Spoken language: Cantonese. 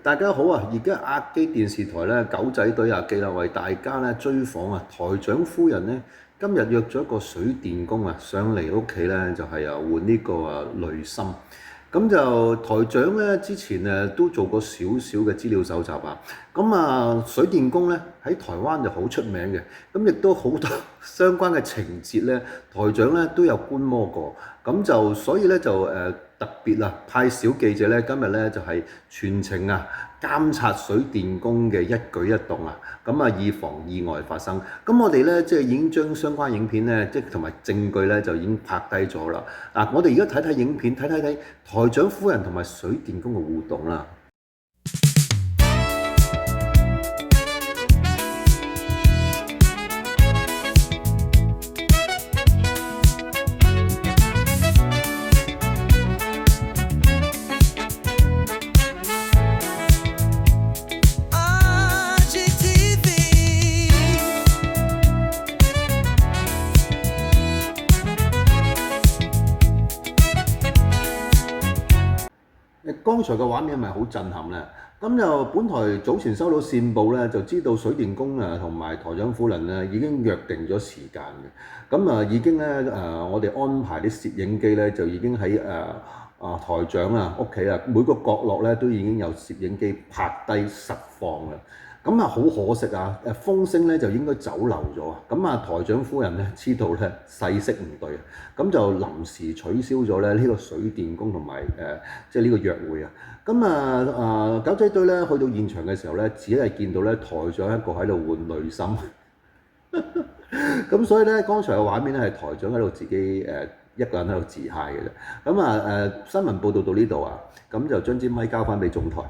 大家好啊！而家亞基電視台咧狗仔隊阿基啦，為大家咧追訪啊台長夫人咧，今日約咗一個水電工啊上嚟屋企咧，就係換呢個濾芯。咁就台長咧之前都做過少少嘅資料搜集啊。咁水電工咧喺台灣就好出名嘅，咁亦都好多相關嘅情節咧，台長咧都有觀摩過。咁就所以咧就特別派小記者咧今日咧就係全程監察水電工嘅一舉一動咁以防意外發生。咁我哋咧即係已經將相關影片咧，即係同埋證據咧就已經拍低咗啦。嗱，我哋而家睇睇影片，睇台長夫人同埋水電工嘅互動啦。剛才嘅畫面係咪好震撼呢？咁就本台早前收到線報咧，就知道水電工同埋台長夫人咧已經約定咗時間嘅。咁已經咧我哋安排啲攝影機咧，就已經喺台長屋企每個角落咧都已經有攝影機拍低實況啦。咁好可惜風聲咧就應該走漏咗。咁台長夫人咧知道咧勢色唔對，咁就臨時取消咗咧呢個水電工同埋即係呢個約會。咁狗仔隊咧去到現場嘅時候咧，只係見到咧台長一個喺度換濾芯。咁所以咧剛才嘅畫面咧係台長喺度自己一個人喺度自嗨嘅啫。咁新聞報道到呢度咁就將支咪交翻俾總台。